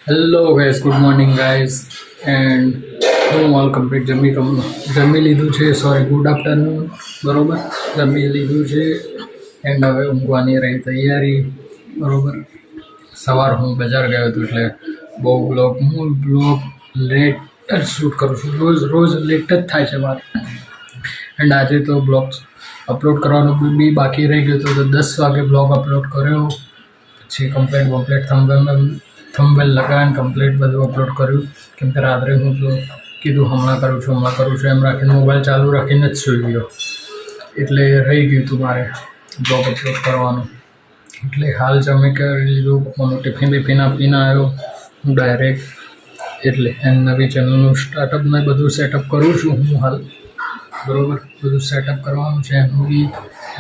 Hello guys, good morning guys. And હું all complete જમી લીધું છે. Sorry, good afternoon. બરાબર, જમી લીધું છે. એન્ડ હવે ઊંઘવાની રહી તૈયારી. બરાબર, સવાર હું બજાર ગયો હતો એટલે બહુ બ્લોગ લેટ જ શૂટ કરું છું. રોજ લેટ જ થાય છે મારે. એન્ડ આજે તો બ્લોગ્સ અપલોડ કરવાનું બી બાકી રહી ગયું હતું, તો 10 વાગે બ્લોગ અપલોડ કર્યો. પછી કમ્પ્લીટ થંબનેલ લગાવીને કમ્પ્લીટ બધું અપલોડ કર્યું. કેમ કે રાત્રે હું જો કીધું હમણાં કરું છું એમ રાખીને મોબાઈલ ચાલુ રાખીને જ સૂઈ ગયો, એટલે રહી ગયું હતું મારે બ્લોગ અપલોડ કરવાનું. એટલે હાલ જમી કરી લીધું, હું ટિફિન બિફિન આપીને આવ્યો હું ડાયરેક્ટ. એટલે નવી ચેનલનું સ્ટાર્ટઅપ ને બધું સેટઅપ કરું છું હું હાલ. બરાબર, બધું સેટઅપ કરવાનું છે એનું બી.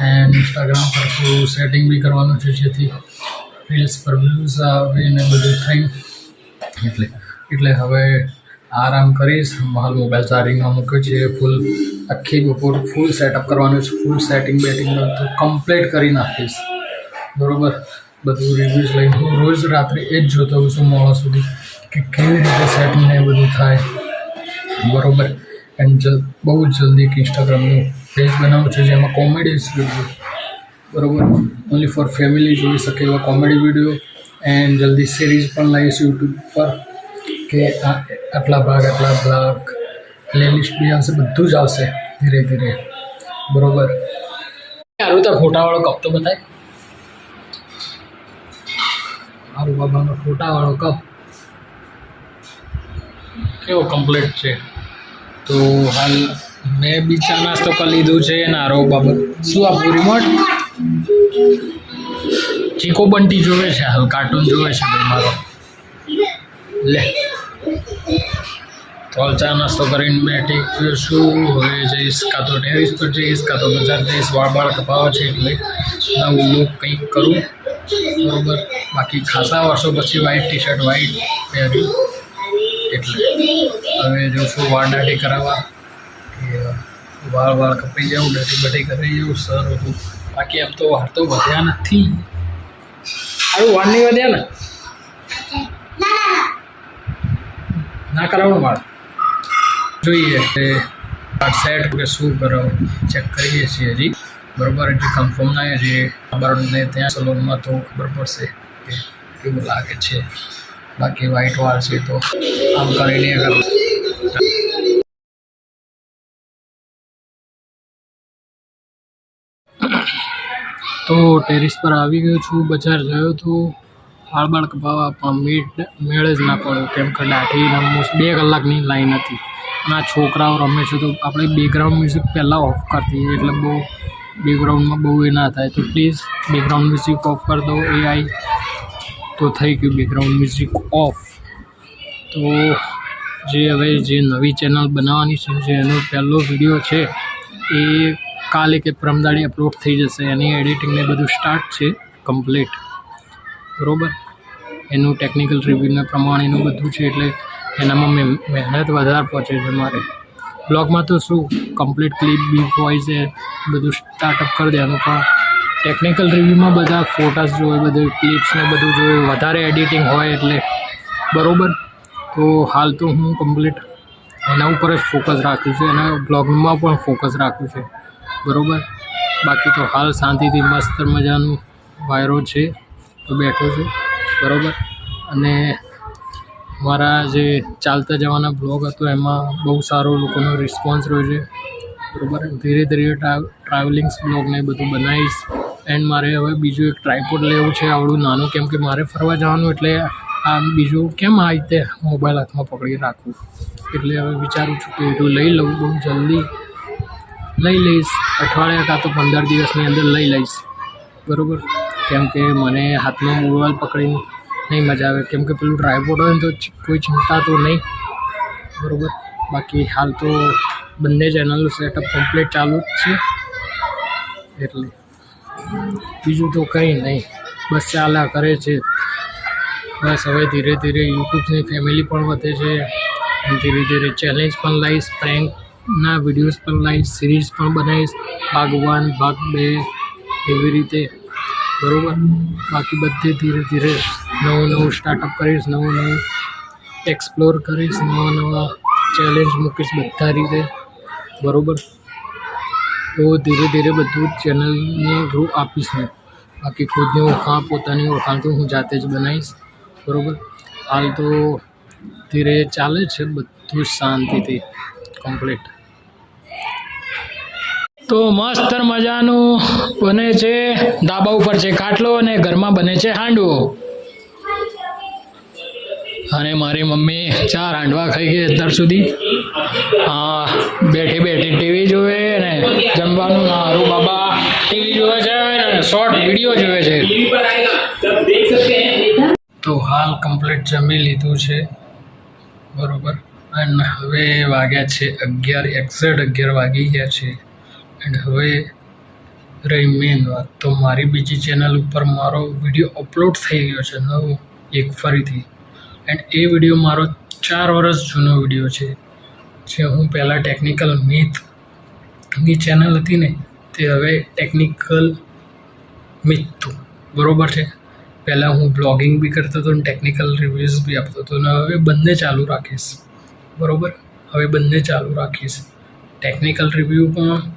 એન્ડ ઇન્સ્ટાગ્રામ પર થોડું સેટિંગ બી કરવાનું છે, જેથી રીલ્સ પર વ્યૂઝ આવે ને બધું થઈ. એટલે હવે આરામ કરીશ. હાલ મોબાઈલ ચાર્જિંગમાં મૂક્યો છે. આખી બપોર ફૂલ સેટઅપ કરવાનું છે. ફૂલ સેટિંગ બધું કમ્પ્લીટ કરી નાખીશ. બરાબર, બધું રિવ્યૂઝ લઈને હું રોજ રાત્રે એ જ જોતો હોઉં છું મોડા સુધી કે કેવી રીતે સેટિંગ ને બધું થાય. બરાબર, એન્ડ બહુ જ જલ્દી એક ઇન્સ્ટાગ્રામનું પેજ બનાવું છે જેમાં કોમેડી વિડીયો, બરાબર, ઓનલી ફોર ફેમિલી જોઈ શકે એવા કોમેડી વિડીયો. એન્ડ જલ્દી સિરીઝ પણ લાવીશ યુટ્યુબ પર કે આટલા ભાગ પ્લેલિસ્ટ બી આવશે, બધું જ આવશે ધીરે ધીરે. બરાબર, સારું તો ફોટાવાળો કપ તો બતાય. મારું બાબાનો ફોટાવાળો કપ કેવો કમ્પ્લીટ છે. તો હાલ મેં બી ચા નાસ્તો કરી લીધું છે. ને આરો બાબત શું આપું રિમોટ ચીકો બંટી જોવે છે, હાલ કાર્ટૂન જોવે છે ભાઈ મારો. લે તો હાલ ચા નાસ્તો કરીને બેઠી શું. હવે જઈશ કાં તો ટેરેસ પર જઈશ કાં તો બજાર જઈશ. વાળ કપાવા છે એટલે નવું લુક કંઈક કરું. બરાબર, બાકી ખાસા વર્ષો પછી વ્હાઈટ ટી-શર્ટ વ્હાઈટ પહેર્યું, એટલે હવે જોશું વાળ દાઢી કરાવવા કે વાળ કપાઈ જાઉં, દાઢી કરી જાઉં સર હતું. બાકી એમ તો વાળ તો વધ્યા નથી. સારું, વાળ નહીં વધ્યા ને? ના કરાવવાનું વાળ જોઈએ કે સેટ કે શું કરાવું, ચેક કરીએ છીએ હજી. બરાબર, હજી કન્ફર્મ ના છે. ખબર નહીં, ત્યાં સલૂનમાં તો ખબર પડશે કે કેવું લાગે છે. બાકી વ્હાઈટ વાળ છે તો આમ કરીને કરું. તો ટેરેસ પર આવી ગયો છું. બજાર ગયો હતો વાળ કપાવવા, પણ મેળ જ ના પડ્યો. કેમ કે દાઢી 2 કલાકની લાઈન હતી અને આ છોકરાઓ રમે છે, તો આપણે બેકગ્રાઉન્ડ મ્યુઝિક પહેલાં ઓફ કરતી, એટલે બહુ બેકગ્રાઉન્ડમાં બહુ એ ના થાય. તો પ્લીઝ બેકગ્રાઉન્ડ મ્યુઝિક ઓફ કરી દો. એ આઈ તો થઈ ગયું બેકગ્રાઉન્ડ મ્યુઝિક ઓફ. તો હવે જે નવી ચેનલ બનાવવાની છે, જે એનો પહેલો વિડીયો છે એ કાલે કે પરમદાડી અપલોડ થઈ જશે. એની એડિટિંગને બધું સ્ટાર્ટ છે કમ્પ્લીટ. બરાબર, એનું ટેકનિકલ રિવ્યૂના પ્રમાણેનું બધું છે, એટલે એનામાં મહેનત વધારે પહોંચે છે મારે. બ્લોગમાં તો શું કમ્પ્લીટ ક્લિપ બી વોઇસ એ બધું સ્ટાર્ટઅપ કરી દેવાનું, પણ ટેકનિકલ રિવ્યૂમાં બધા ફોટાસ જોઈએ, બધું ક્લિપ્સને બધું જોઈએ, વધારે એડિટિંગ હોય એટલે. બરાબર, તો હાલ તો હું કમ્પ્લીટ એના ઉપર જ ફોકસ રાખ્યું છે, અને બ્લોગમાં પણ ફોકસ રાખ્યું છે. બરાબર, બાકી તો હાલ શાંતિથી મસ્ત મજાનું વાયરો છે તો બેઠો છું. બરાબર, અને મારા જે ચાલતા જવાના બ્લોગ હતો એમાં બહુ સારો લોકોનો રિસ્પોન્સ રહ્યો છે. બરાબર, ધીરે ધીરે ટ્રાવેલિંગ્સ બ્લોગને બધું બનાવીશ. એન્ડ મારે હવે બીજું એક ટ્રાયપોડ લેવું છે આવડું નાનું, કેમ કે મારે ફરવા જવાનું, એટલે આ બીજું કેમ આ રીતે મોબાઈલ હાથમાં પકડી રાખવું. એટલે હવે વિચારું છું કે એટલું લઈ લઉં, બહુ જલ્દી લઈ લઈશ. અઠવાડિયા કાં તો 15 દિવસની અંદર લઈ લઈશ. બરાબર, કેમ કે મને હાથમાં મોબાઈલ પકડીને નહીં મજા આવે, કેમ કે પેલું ટ્રાયપોડ હોય ને તો કોઈ ચિંતા તો નહીં. બરાબર, બાકી હાલ તો બંને ચેનલનું સેટઅપ કમ્પ્લીટ ચાલુ જ છે, એટલે બીજું તો કંઈ નહીં, બસ ચાલ્યા કરે છે. બસ હવે ધીરે ધીરે યુટ્યુબની ફેમિલી પણ વધે છે. ધીરે ધીરે ચેલેન્જ પણ લાવીશ, પ્રેન્કના વિડીયોઝ પણ લાવીશ, સિરીઝ પણ બનાવીશ, ભાગ 1 ભાગ 2 એવી રીતે. બરાબર. બાકી બધે ધીરે ધીરે નવું સ્ટાર્ટઅપ કરીશ, નવું એક્સપ્લોર કરીશ, નવા ચેલેન્જ મૂકીશ બધા રીતે, બરાબર. તો ધીરે ધીરે બધું ચેનલને ગ્રો આપીશ હું. બાકી ખુદની ઓળખાણ, પોતાની ઓળખાણ તો હું જાતે જ બનાવીશ, બરાબર. હાલ તો ધીરે ચાલે છે બધું શાંતિથી કમ્પ્લીટ. તો મસ્ત મજાનું બને છે, ધાબા ઉપર છે ખાટલો અને ઘરમાં બને છે હાંડવો. અને મારી મમ્મી 4 હાંડવા ખાઈ ગઈ અત્યાર સુધી. બેઠી બેઠી ટીવી જોવે ને જમવાનું હારું બાબા ટીવી જોવે છે ને શોર્ટ વિડીયો જોવે છે. તો હાલ કમ્પ્લીટ જમી લીધું છે, બરાબર. અને હવે વાગ્યા છે 11, એક્ઝેક્ટ 11 વાગી ગયા છે. એન્ડ હવે રહી મેન વાત, તો મારી બીજી ચેનલ ઉપર મારો વિડીયો અપલોડ થઈ ગયો છે નવો એક ફરીથી. એન્ડ એ વિડીયો મારો 4 વર્ષ જૂનો વિડીયો છે, જે હું પહેલાં ટેકનિકલ મિથની ચેનલ હતી ને, તે હવે ટેકનિકલ મિથ, બરાબર છે. પહેલાં હું બ્લોગિંગ બી કરતો હતો અને ટેકનિકલ રિવ્યૂઝ બી આપતો હતો, અને હવે બંને ચાલુ રાખીશ, બરાબર. હવે બંને ચાલુ રાખીશ, ટેકનિકલ રિવ્યૂ પણ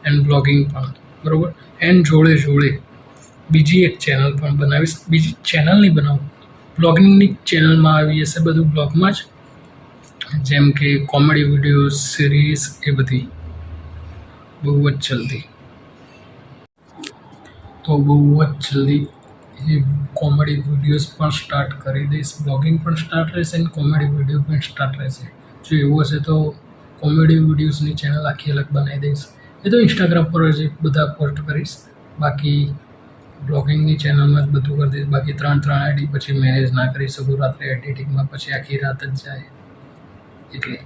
એન્ડ બ્લોગિંગ પણ, બરાબર. એન્ડ જોડે બીજી એક ચેનલ પણ બનાવીશ. બીજી ચેનલ નહીં બનાવું, બ્લોગિંગની ચેનલમાં આવી જશે બધું બ્લોગમાં જ, જેમ કે કોમેડી વિડીયો, સિરીઝ, એ બધી બહુ જ જલ્દી. તો બહુ જ જલ્દી એ કોમેડી વિડીયોઝ પણ સ્ટાર્ટ કરી દઈશ, બ્લોગિંગ પણ સ્ટાર્ટ રહેશે અને કોમેડી વિડીયો પણ સ્ટાર્ટ રહેશે. જો એવું હશે તો કોમેડી વિડીયોઝની ચેનલ આખી અલગ બનાવી દઈશ. એ તો ઇન્સ્ટાગ્રામ પર જ બધા પોસ્ટ કરીશ. બાકી બ્લોગિંગની ચેનલમાં જ બધું કરી દઈશ. બાકી 3 આઈડી પછી મેનેજ ના કરી શકું રાત્રે એડિટિંગમાં, પછી આખી રાત જ જાય એટલે.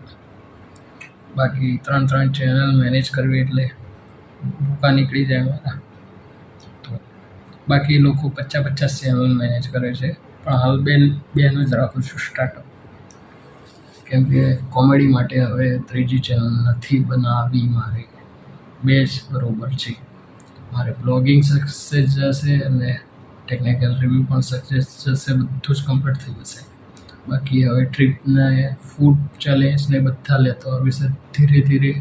બાકી 3 ચેનલ મેનેજ કરવી એટલે ભૂકા નીકળી જાય મારા. તો બાકી લોકો 50 ચેનલ મેનેજ કરે છે, પણ હાલ બેનું જ રાખું છું સ્ટાર્ટઅપ, કેમ કે કોમેડી માટે હવે ત્રીજી ચેનલ નથી બનાવવી મારે, 2 જ બરાબર છે. મારે બ્લોગિંગ સક્સેસ જશે અને ટેકનિકલ રિવ્યૂ પણ સક્સેસ જશે, બધું જ કમ્પ્લીટ થઈ જશે. બાકી હવે ટ્રીપને ફૂડ ચેલેન્જ ને બધા લેતો આવીશ ધીરે ધીરે,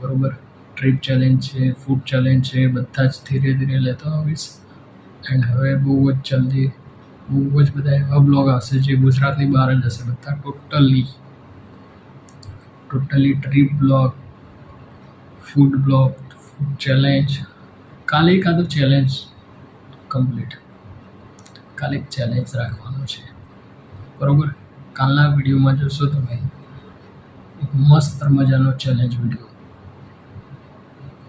બરાબર. ટ્રીપ ચેલેન્જ છે, ફૂડ ચેલેન્જ છે, બધા જ ધીરે ધીરે લેતો આવીશ. એન્ડ હવે બહુ જ જલ્દી બહુ જ બધા એવા બ્લોગ આવશે જે ગુજરાતની બહાર જ હશે બધા, totally trip blog, food blog, food challenge. કાલે એકાદું ચેલેન્જ કમ્પ્લીટ, કાલે એક ચેલેન્જ રાખવાનો છે, બરાબર. કાલના વિડીયોમાં જોશો તમે એક મસ્ત મજાનો ચેલેન્જ વિડીયો,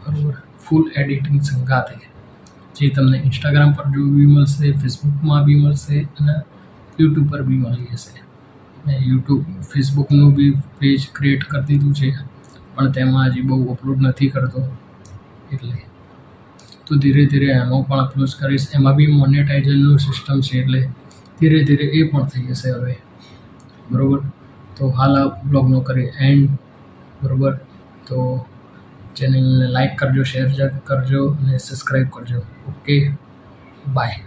બરાબર, ફૂલ એડિટિંગ સંગાથે, જે તમને ઇન્સ્ટાગ્રામ પર બી મળશે, ફેસબુકમાં બી મળશે અને યુટ્યુબ પર બી મળી જશે. મેં ફેસબુકનું બી પેજ ક્રિએટ કરી દીધું છે, પણ તેમાં હજી બહુ અપલોડ નથી કરતો, એટલે તો ધીરે ધીરે એમાં પણ અપલોડ કરીશ. એમાં બી મોનેટાઇઝેશનનું સિસ્ટમ છે, એટલે ધીરે ધીરે એ પણ થઈ જશે હવે, બરાબર. તો હાલ આ બ્લોગનો કરીએ એન્ડ, બરાબર. તો ચેનલને લાઈક કરજો, શેર કરજો અને સબસ્ક્રાઈબ કરજો. Okay, by.